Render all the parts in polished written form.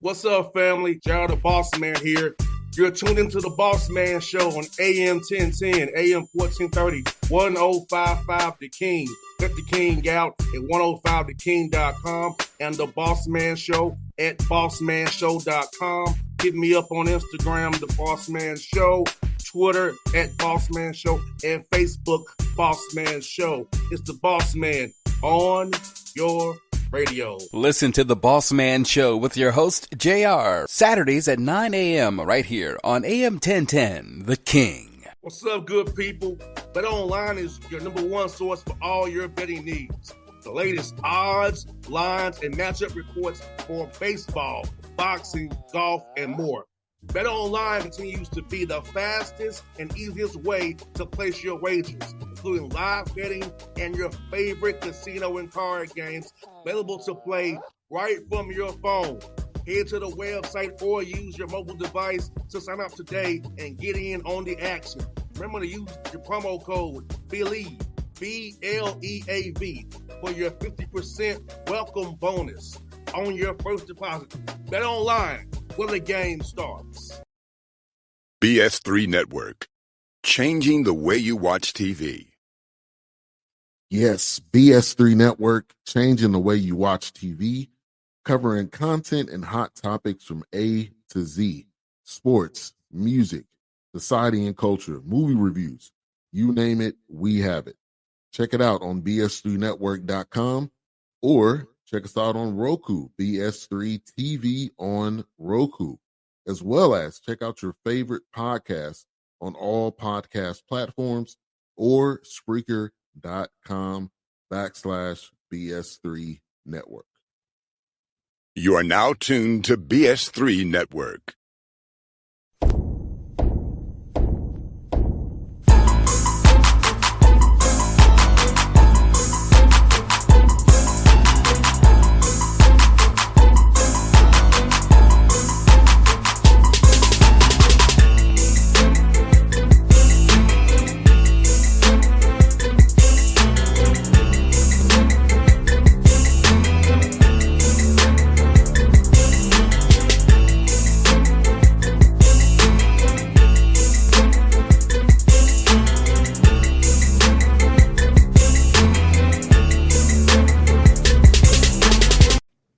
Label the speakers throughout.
Speaker 1: What's up, family? Gerald the Bossman here. You're tuned into the Bossman Show on AM 1010, AM 1430, 1055 The King. Let the King out at 105theking.com and the Bossman Show at bossmanshow.com. Hit me up on Instagram, The Bossman Show, Twitter at Bossman Show, and Facebook, Bossman Show. It's the Bossman on your radio.
Speaker 2: Listen to the Bossman Show with your host, JR, Saturdays at 9 a.m. right here on AM 1010, The King.
Speaker 1: What's up, good people? Bet Online is your number one source for all your betting needs. The latest odds, lines, and matchup reports for baseball, boxing, golf, and more. Bet Online continues to be the fastest and easiest way to place your wagers, including live betting and your favorite casino and card games available to play right from your phone. Head to the website or use your mobile device to sign up today and get in on the action. Remember to use your promo code BELIEVE, B-L-E-A-V, for your 50% welcome bonus on your first deposit. Bet Online, where the game starts.
Speaker 3: BS3 Network, changing the way you watch TV.
Speaker 4: Yes, BS3 Network, changing the way you watch TV, covering content and hot topics from A to Z, sports, music, society and culture, movie reviews, you name it, we have it. Check it out on bs3network.com or check us out on Roku, BS3 TV on Roku, as well as check out your favorite podcasts on all podcast platforms or Spreaker.com/BS3 Network.
Speaker 3: You are now tuned to BS3 Network.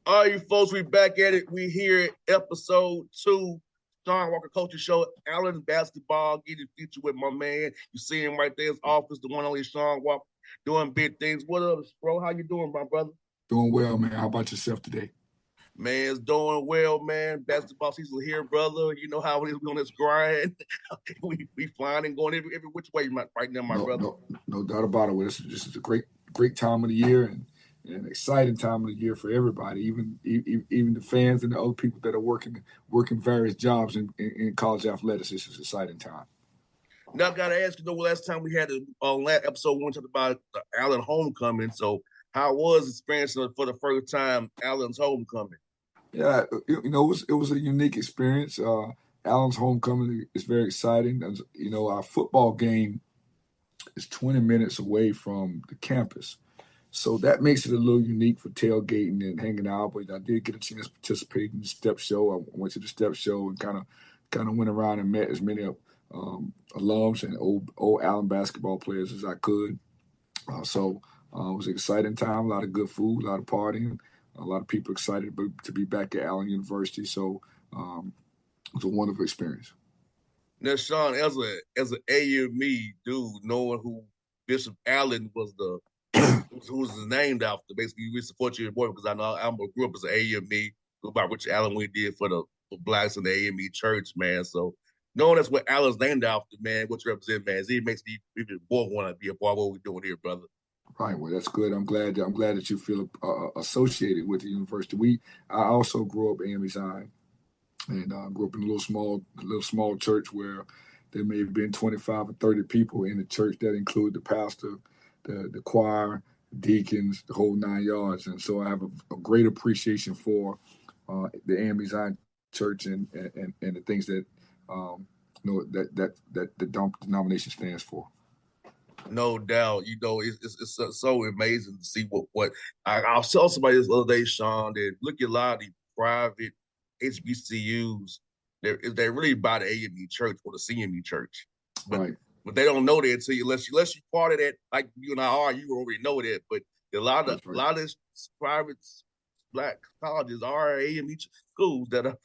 Speaker 1: All you folks, we back at it. We here at episode 2, Shawn Walker Culture Show, Allen Basketball, getting featured with my man. You see him right there in his office, the one only Shawn Walker, doing big things. What up, bro? How you doing, my brother?
Speaker 5: Doing well, man. How about yourself today?
Speaker 1: Man, it's doing well, man. Basketball season here, brother. You know how it is. We on this grind. we flying and going every which way right now, my brother.
Speaker 5: No doubt about it. This is a great time of the year and an exciting time of the year for everybody, even the fans and the other people that are working various jobs in college athletics. This is an exciting time.
Speaker 1: Now, I got to ask you, last time we had on last episode, we talked about the Allen homecoming. So, how was experiencing for the first time Allen's homecoming?
Speaker 5: Yeah, it was a unique experience. Allen's homecoming is very exciting. Our football game is 20 minutes away from the campus. So that makes it a little unique for tailgating and hanging out. But I did get a chance to participate in the step show. I went to the step show and kind of went around and met as many alums and old Allen basketball players as I could. So it was an exciting time. A lot of good food, a lot of partying, a lot of people excited to be back at Allen University. So it was a wonderful experience.
Speaker 1: Now, Shawn, as an AME dude, knowing who Bishop Allen was who's named after, basically, we support you boy because I know I grew up as an AME, about Richard Allen we did for blacks in the AME church, man. So knowing that's what Allen's named after, man, what you represent, man, it makes me even more want to be a part of what we're doing here, brother.
Speaker 5: Right. Well, that's good. I'm glad that you feel associated with the university. I also grew up AME Zion, and grew up in a little small church where there may have been 25 or 30 people in the church that include the pastor, the choir, deacons, the whole 9 yards. And so I have a great appreciation for the AME Zion Church and the things that that the denomination stands for.
Speaker 1: No doubt, it's so amazing to see what I was telling somebody this other day, Shawn, that look at a lot of these private HBCUs, they're really by the AME church or the CME church. But
Speaker 5: Right.
Speaker 1: but they don't know that until unless you part of that, like you and I are, you already know that. But a lot of
Speaker 5: That's right.
Speaker 1: a lot of private black colleges are AME schools that are.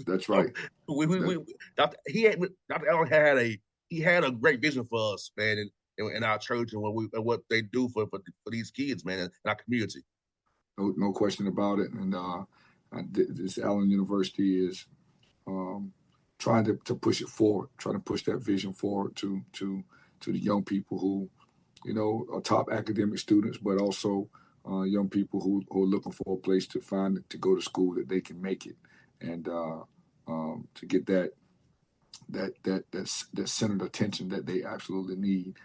Speaker 5: That's right.
Speaker 1: Dr. Allen had a great vision for us, man, in our church and what they do for these kids, man, in our community.
Speaker 5: No question about it. And this Allen University is trying to push it forward, trying to push that vision forward to the young people who, are top academic students, but also young people who are looking for a place to go to school that they can make it, and to get that centered attention that they absolutely need.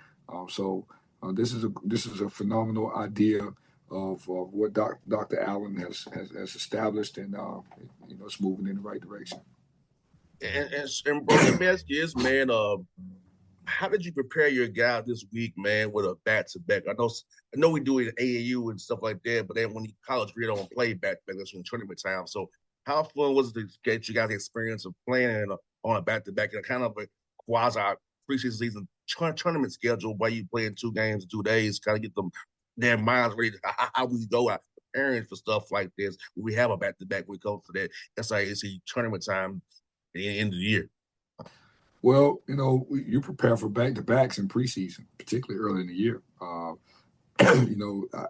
Speaker 5: So this is a phenomenal idea of what Dr. Allen has established, and it's moving in the right direction.
Speaker 1: And bro, let me ask you this, man. How did you prepare your guy this week, man, with a back-to-back? I know we do it in AAU and stuff like that, but then when you college, we don't play back-to-back. That's when tournament time. So how fun was it to get you guys the experience of playing on a back-to-back and kind of a quasi preseason season tournament schedule where you play in 2 games in 2 days, kind of get them their minds ready to how we go out preparing for stuff like this. We have a back-to-back. We go for that SIAC tournament time at the end of the year.
Speaker 5: Well, you prepare for back-to-backs in preseason, particularly early in the year. I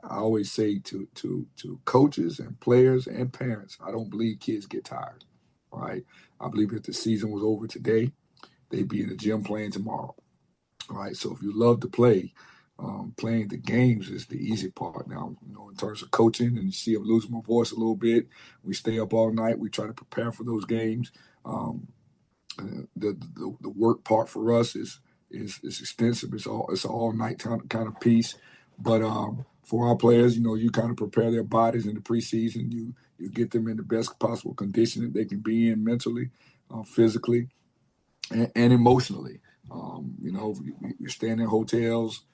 Speaker 5: always say to coaches and players and parents, I don't believe kids get tired, right? I believe if the season was over today, they'd be in the gym playing tomorrow, right? So if you love to play, playing the games is the easy part. Now, in terms of coaching, and you see I'm losing my voice a little bit, we stay up all night. We try to prepare for those games. The work part for us is extensive. It's an all night kind of piece. But for our players, you kind of prepare their bodies in the preseason. You get them in the best possible condition that they can be in mentally, physically, and emotionally. You're staying in hotels.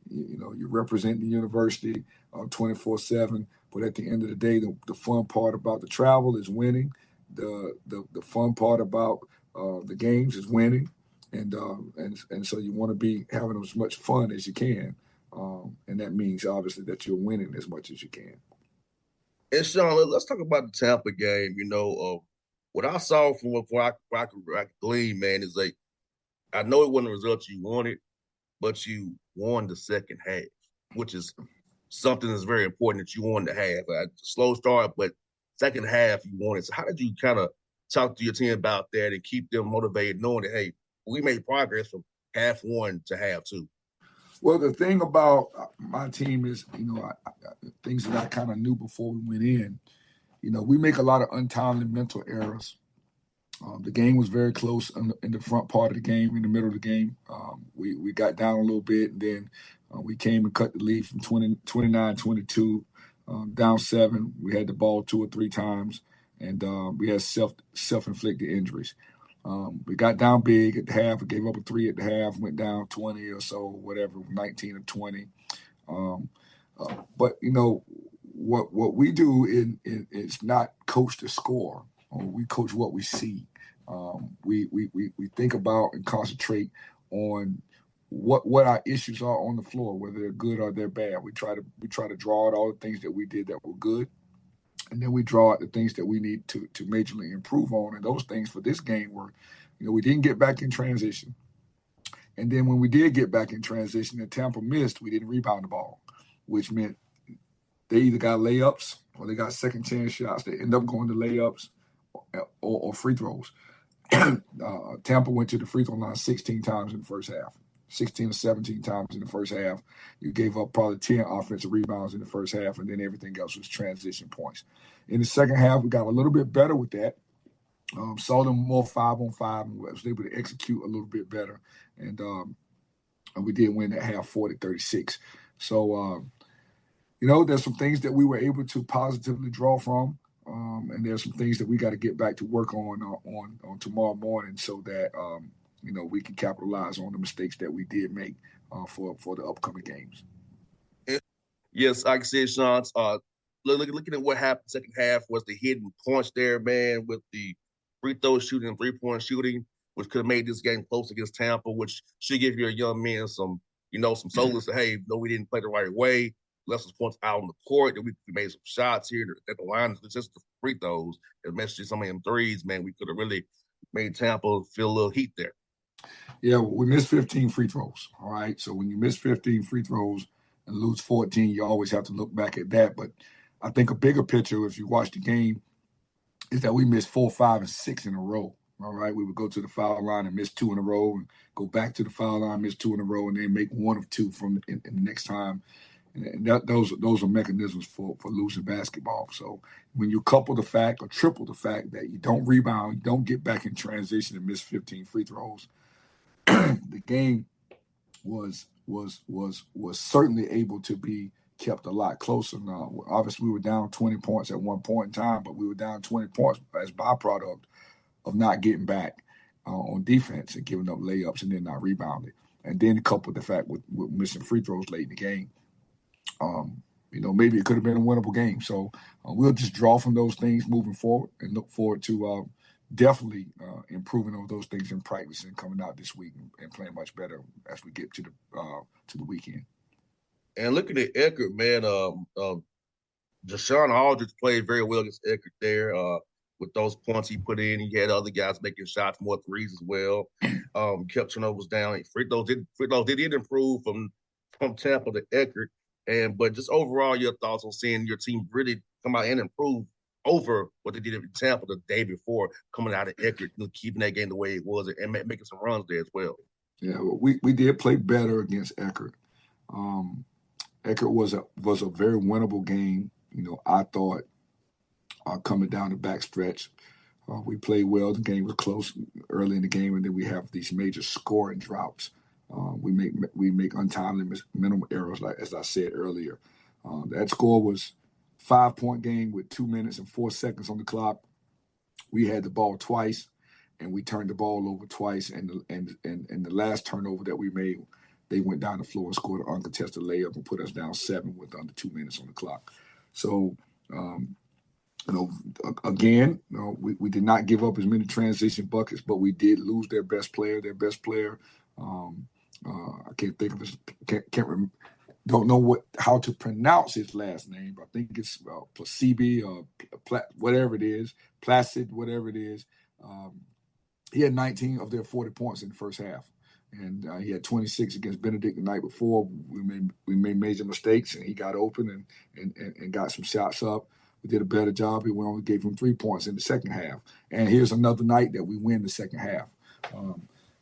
Speaker 5: You're representing the university 24/7. But at the end of the day, the fun part about the travel is winning. The fun part about the games is winning, and so you want to be having as much fun as you can, and that means obviously that you're winning as much as you can.
Speaker 1: And Shawn, let's talk about the Tampa game. What I saw from what I could glean, man, is like I know it wasn't the result you wanted, but you won the second half, which is something that's very important that you wanted to have. A slow start, but second half you wanted. So how did you kind of talk to your team about that and keep them motivated, knowing that, hey, we made progress from half one to half two?
Speaker 5: Well, the thing about my team is, things that I kind of knew before we went in, we make a lot of untimely mental errors. The game was very close in the front part of the game, in the middle of the game. We got down a little bit, and then we came and cut the lead from 29-22, down 7. We had the ball 2 or 3 times, and we had self-inflicted injuries. We got down big at the half. We gave up a 3 at the half, went down 20 or so, whatever, 19 or 20. But what we do is not coach the score. We coach what we see. We think about and concentrate on what our issues are on the floor, whether they're good or they're bad. We try to draw out all the things that we did that were good, and then we draw out the things that we need to majorly improve on. And those things for this game were, we didn't get back in transition. And then when we did get back in transition and Tampa missed, we didn't rebound the ball, which meant they either got layups or they got second chance shots. They end up going to layups or free throws. Tampa went to the free throw line 16 times in the first half, 16 or 17 times in the first half. You gave up probably 10 offensive rebounds in the first half, and then everything else was transition points. In the second half, we got a little bit better with that. Saw them more 5-on-5 and was able to execute a little bit better. And we did win that half 40-36. So, there's some things that we were able to positively draw from. And there's some things that we got to get back to work on tomorrow morning so that, we can capitalize on the mistakes that we did make for the upcoming games.
Speaker 1: Yes, like I said, Shawn, looking at what happened second half was the hidden points there, man, with the free throw shooting and 3-point shooting, which could have made this game close against Tampa, which should give your young men some, some solace that, hey, no, we didn't play the right way. Left some points out on the court, that we made some shots here at the line. It's just the free throws, especially some of them threes, man. We could have really made Tampa feel a little heat there.
Speaker 5: Yeah, we missed 15 free throws, all right? So when you miss 15 free throws and lose 14, you always have to look back at that. But I think a bigger picture, if you watch the game, is that we missed 4, 5, and 6 in a row, all right? We would go to the foul line and miss 2 in a row, and go back to the foul line, miss 2 in a row, and then make 1 of 2 in the next time. And those are mechanisms for losing basketball. So when you couple the fact or triple the fact that you don't rebound, you don't get back in transition and miss 15 free throws, the game was certainly able to be kept a lot closer. Now, obviously, we were down 20 points at one point in time, but we were down 20 points as byproduct of not getting back on defense and giving up layups and then not rebounding. And then couple the fact with missing free throws late in the game. Maybe it could have been a winnable game. So we'll just draw from those things moving forward and look forward to definitely improving on those things in practice and coming out this week and playing much better as we get to the weekend.
Speaker 1: And looking at Eckert, man, Shawn Aldridge played very well against Eckert there with those points he put in. He had other guys making shots, more threes as well. Kept turnovers down. Free throws did improve from Tampa to Eckert. But just overall, your thoughts on seeing your team really come out and improve over what they did in Tampa the day before, coming out of Eckert, keeping that game the way it was, and making some runs there as well.
Speaker 5: Yeah, we did play better against Eckert. Eckert was a very winnable game. I thought coming down the backstretch, we played well. The game was close early in the game, and then we have these major scoring droughts. We make untimely minimal errors, like as I said earlier. That score was 5-point game with 2 minutes and 4 seconds on the clock. We had the ball twice, and we turned the ball over twice. And the last turnover that we made, they went down the floor and scored an uncontested layup and put us down 7 with under 2 minutes on the clock. So, again, we did not give up as many transition buckets, but we did lose their best player. I can't think of his. Don't know how to pronounce his last name. But I think it's Placidi or whatever it is, Placid, whatever it is. He had 19 of their 40 points in the first half, and he had 26 against Benedict the night before. We made major mistakes, and he got open and got some shots up. We did a better job. We only gave him 3 points in the second half. And here's another night that we win the second half.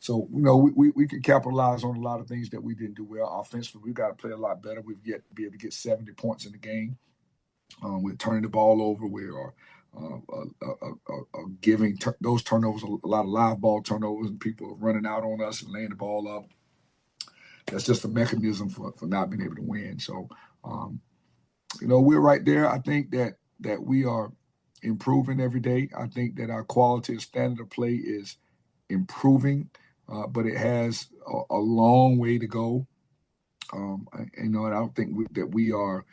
Speaker 5: So, we can capitalize on a lot of things that we didn't do well offensively. We've got to play a lot better. We've yet to be able to get 70 points in the game. We're turning the ball over. We are giving those turnovers, a lot of live ball turnovers, and people are running out on us and laying the ball up. That's just a mechanism for not being able to win. So, we're right there. I think that we are improving every day. I think that our quality and standard of play is improving, but it has a long way to go. And I don't think that we are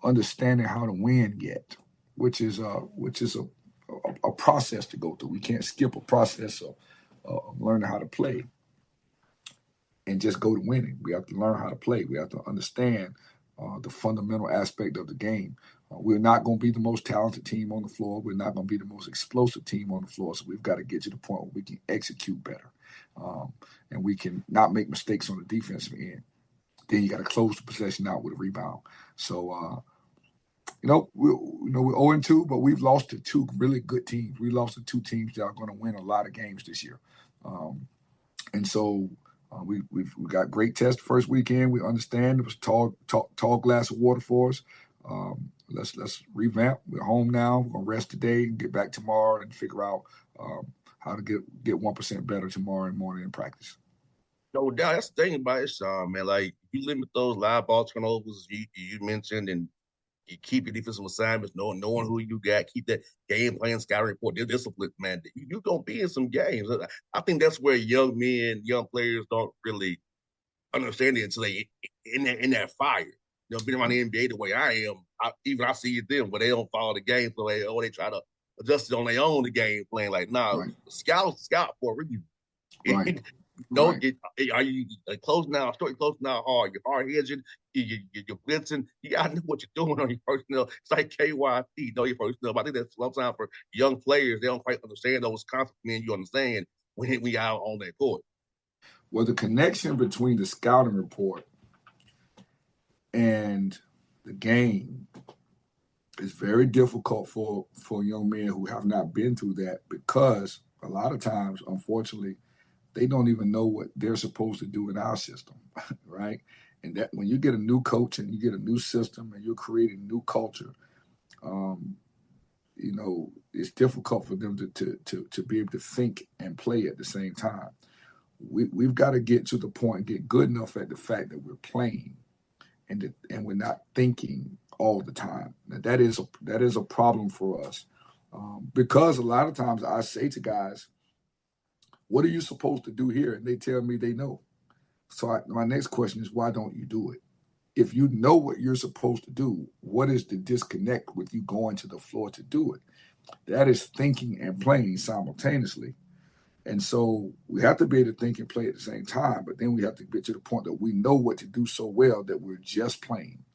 Speaker 5: understanding how to win yet, which is a process to go through. We can't skip a process of learning how to play and just go to winning. We have to learn how to play. We have to understand the fundamental aspect of the game. We're not going to be the most talented team on the floor. We're not going to be the most explosive team on the floor. So we've got to get to the point where we can execute better, and we can not make mistakes on the defensive end. Then you got to close the possession out with a rebound. So, we're 0-2, but we've lost to 2 really good teams. We lost to 2 teams that are going to win a lot of games this year, and so. We've got great test first weekend. We understand it was tall glass of water for us. Let's revamp. We're home now. We're gonna rest today and get back tomorrow and figure out how to get 1% better tomorrow morning in practice.
Speaker 1: No doubt. That's the thing about it, Shawn, man. Like, you limit those live ball turnovers you mentioned, and you keep your defensive assignments, knowing who you got, keep that game plan, scouting report, their discipline, man. You're going to be in some games. I think that's where young players don't really understand it until they in that fire. been around the NBA the way I am. I see it them where they don't follow the game, so they try to adjust it on their own. The game plan like, nah,
Speaker 5: Right.
Speaker 1: scout for a reason.
Speaker 5: Right.
Speaker 1: Don't
Speaker 5: Right.
Speaker 1: are you closing out, short closing out hard? You're hard hedging, you're blitzing. You gotta know what you're doing on your personnel. It's like KYP, know your personnel. But I think that's sometimes for young players, they don't quite understand those concepts. Man, you understand when we out on that court.
Speaker 5: Well, the connection between the scouting report and the game is very difficult for young men who have not been through that, because a lot of times, unfortunately, they don't even know what they're supposed to do in our system, right? And that when you get a new coach and you get a new system and you're creating new culture, it's difficult for them to be able to think and play at the same time. We've got to get to the point and get good enough at the fact that we're playing and we're not thinking all the time. Now, that is a problem for us, because a lot of times I say to guys, what are you supposed to do here? And they tell me they know. So my next question is, why don't you do it? If you know what you're supposed to do, what is the disconnect with you going to the floor to do it? That is thinking and playing simultaneously. And so we have to be able to think and play at the same time, but then we have to get to the point that we know what to do so well that we're just playing.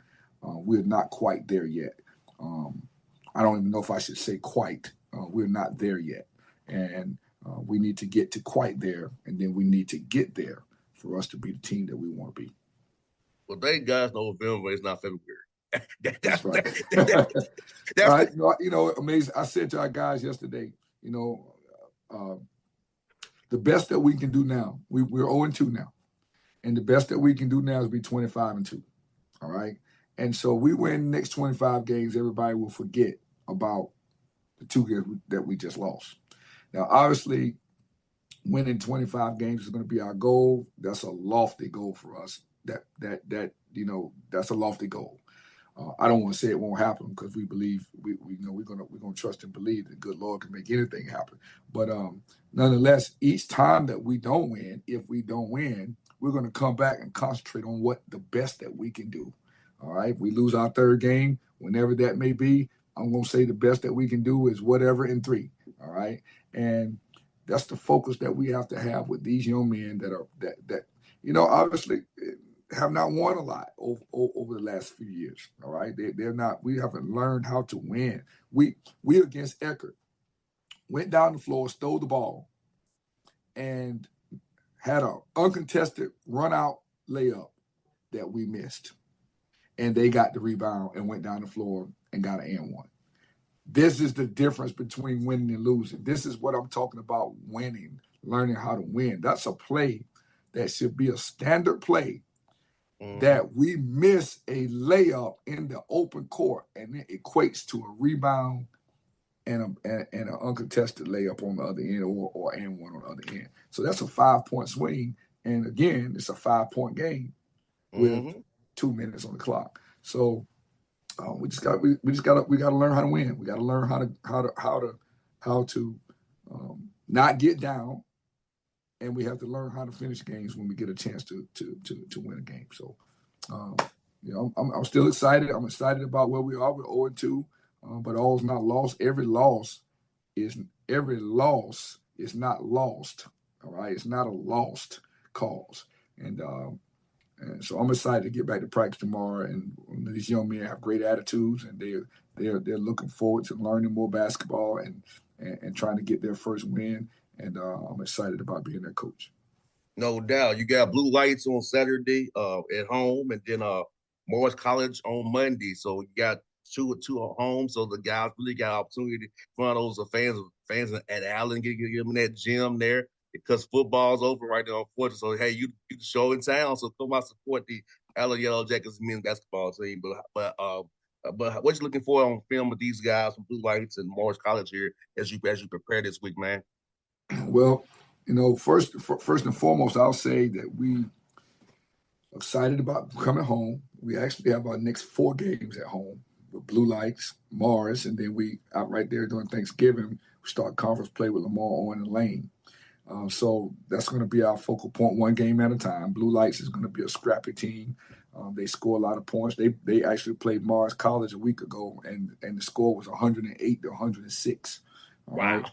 Speaker 5: We're not quite there yet. I don't even know if I should say quite. We're not there yet. And we need to get to quite there, and then we need to get there for us to be the team that we want to be.
Speaker 1: Well, thank God November is not February.
Speaker 5: That's right. Amazing. I said to our guys yesterday, the best that we can do now, we're 0-2 now. And the best that we can do now is be 25-2. All right. And so we win the next 25 games, everybody will forget about the 2 games that we just lost. Now, obviously, winning 25 games is going to be our goal. That's a lofty goal for us. That's a lofty goal. I don't want to say it won't happen, because we believe we're gonna trust and believe that good Lord can make anything happen. But nonetheless, each time that we don't win, if we don't win, we're going to come back and concentrate on what the best that we can do. All right. If we lose our 3rd game, whenever that may be, I'm going to say the best that we can do is whatever in 3. All right. And that's the focus that we have to have with these young men that obviously have not won a lot over the last few years. All right. They're not, we haven't learned how to win. We against Eckert went down the floor, stole the ball, and had an uncontested run-out layup that we missed. And they got the rebound and went down the floor and got an and 1. This is the difference between winning and losing. This is what I'm talking about, winning, learning how to win. That's a play that should be a standard play, that we miss a layup in the open court, and it equates to a rebound and an uncontested layup on the other end, or and 1 on the other end. So that's a 5-point swing. And again, it's a 5-point game with 2 minutes on the clock. So we got to learn how to win. We got to learn how to not get down, and we have to learn how to finish games when we get a chance to win a game. So I'm still excited. I'm excited about where we are. We're 0-2, but all's not lost. Every loss is not lost. All right, it's not a lost cause. And so I'm excited to get back to practice tomorrow. And these young men have great attitudes, and they're looking forward to learning more basketball and trying to get their first win. And I'm excited about being their coach.
Speaker 1: No doubt. You got Blue Lights on Saturday at home, and then Morris College on Monday. So you got two at home. So the guys really got opportunity in front of those fans at Allen, get them in that gym there, because football's over right now, unfortunately. So hey, you the show in town, so come out support the Allen Yellow Jackets men's basketball team. But what you looking for on film with these guys from Blue Lights and Morris College here as you prepare this week, man?
Speaker 5: Well, first and foremost, I'll say that we excited about coming home. We actually have our next 4 games at home with Blue Lights, Morris, and then we out right there during Thanksgiving, we start conference play with Lamar, Owen, and Lane. So that's going to be our focal point, 1 game at a time. Blue Lights is going to be a scrappy team. They score a lot of points. They actually played Mars College a week ago, and the score was 108 to 106. All
Speaker 1: Wow.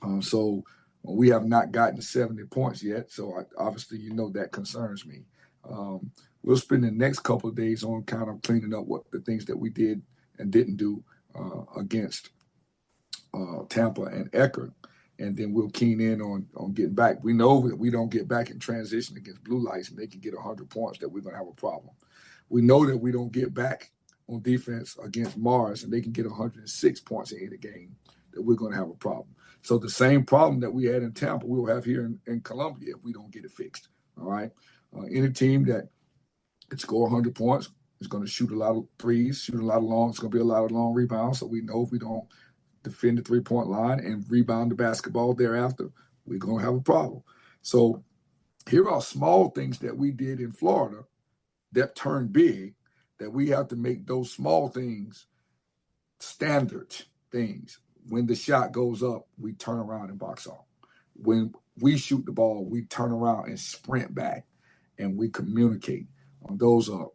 Speaker 5: right. So we have not gotten 70 points yet. So obviously, that concerns me. We'll spend the next couple of days on kind of cleaning up what the things that we did and didn't do against Tampa and Eckerd. And then we'll keen in on getting back. We know that we don't get back in transition against Blue Lights and they can get 100 points, that we're going to have a problem. We know that we don't get back on defense against Mars and they can get 106 points in any game, that we're going to have a problem. So the same problem that we had in Tampa, we'll have here in Columbia if we don't get it fixed. All right. Any team that can score 100 points is going to shoot a lot of threes, shoot a lot of long. It's going to be a lot of long rebounds. So we know if we don't defend the three-point line and rebound the basketball thereafter, we're going to have a problem. So here are small things that we did in Florida that turned big, that we have to make those small things standard things. When the shot goes up, we turn around and box off. When we shoot the ball, we turn around and sprint back, and we communicate. Those are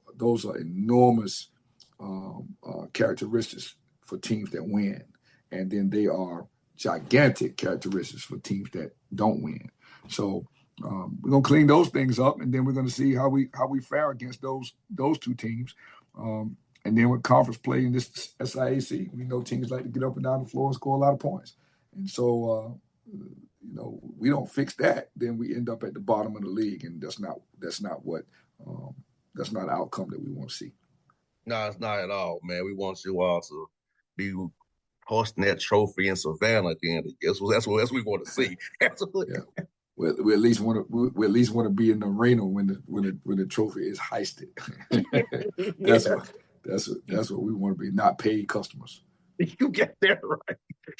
Speaker 5: enormous characteristics for teams that win. And then they are gigantic characteristics for teams that don't win. So we're gonna clean those things up, and then we're gonna see how we fare against those two teams. And then with conference play in this SIAC, we know teams like to get up and down the floor and score a lot of points. And so we don't fix that, then we end up at the bottom of the league, and that's not the outcome that we want to see.
Speaker 1: No, it's not at all, man. We want you all to be hosting that trophy in Savannah again. That's what we want to see. Absolutely.
Speaker 5: Yeah. We at least want to be in the arena when the trophy is heisted. That's what we want to be, not paid customers.
Speaker 1: You get that right.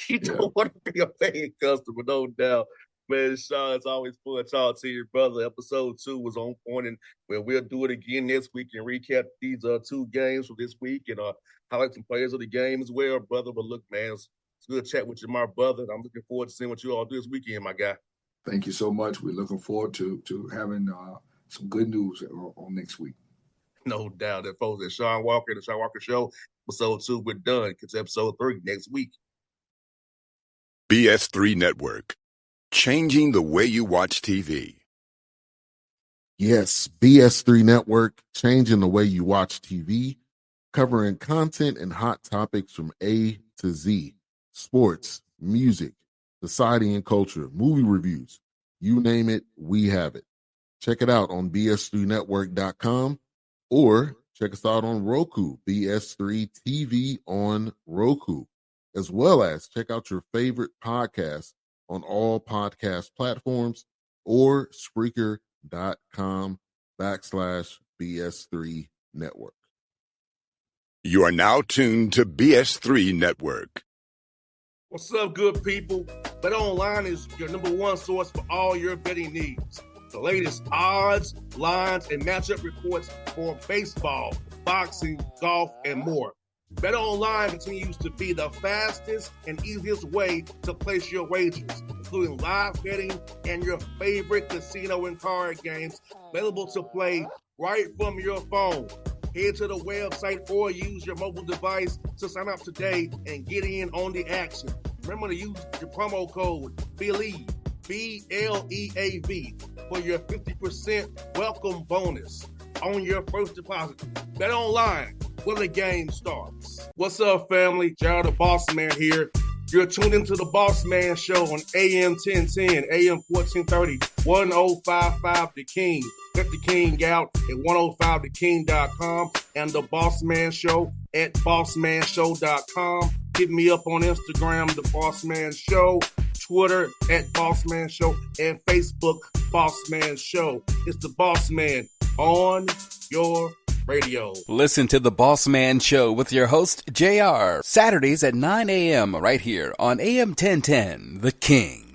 Speaker 1: You don't want to be a paying customer, no doubt. Man, Shawn, it's always fun talking to you, brother. Episode 2 was on point, and we'll do it again next week and recap these 2 games from this week and highlight some players of the game as well, brother. But look, man, it's good chat with you, my brother. I'm looking forward to seeing what you all do this weekend, my guy.
Speaker 5: Thank you so much. We're looking forward to having some good news on next week.
Speaker 1: No doubt. That folks at Shawn Walker, the Shawn Walker Show, episode 2, we're done. It's episode 3 next week.
Speaker 3: BS3 Network. Changing the way you watch TV.
Speaker 4: Yes, BS3 Network, changing the way you watch TV, covering content and hot topics from A to Z. Sports, music, society and culture, movie reviews. You name it, we have it. Check it out on bs3network.com or check us out on Roku, BS3 TV on Roku, as well as check out your favorite podcast on all podcast platforms or Spreaker.com/BS3 Network.
Speaker 3: You are now tuned to BS3 Network.
Speaker 1: What's up, good people? Bet Online is your number one source for all your betting needs. The latest odds, lines, and matchup reports for baseball, boxing, golf, and more. Bet Online continues to be the fastest and easiest way to place your wagers, including live betting and your favorite casino and card games available to play right from your phone. Head to the website or use your mobile device to sign up today and get in on the action. Remember to use your promo code BELIEVE, BLEAV, for your 50% welcome bonus on your first deposit. Bet Online, where the game starts. What's up, family? Gerald the Bossman here. You're tuned into the Bossman Show on AM 1010, AM 1430, 1055 The King. Check The King out at 105theking.com and the Bossman Show at bossmanshow.com. Hit me up on Instagram, The Bossman Show, Twitter at Bossman Show, and Facebook, Bossman Show. It's the Bossman on your radio.
Speaker 2: Listen to The Bossman Show with your host, JR, Saturdays at 9 a.m. right here on AM 1010, The King.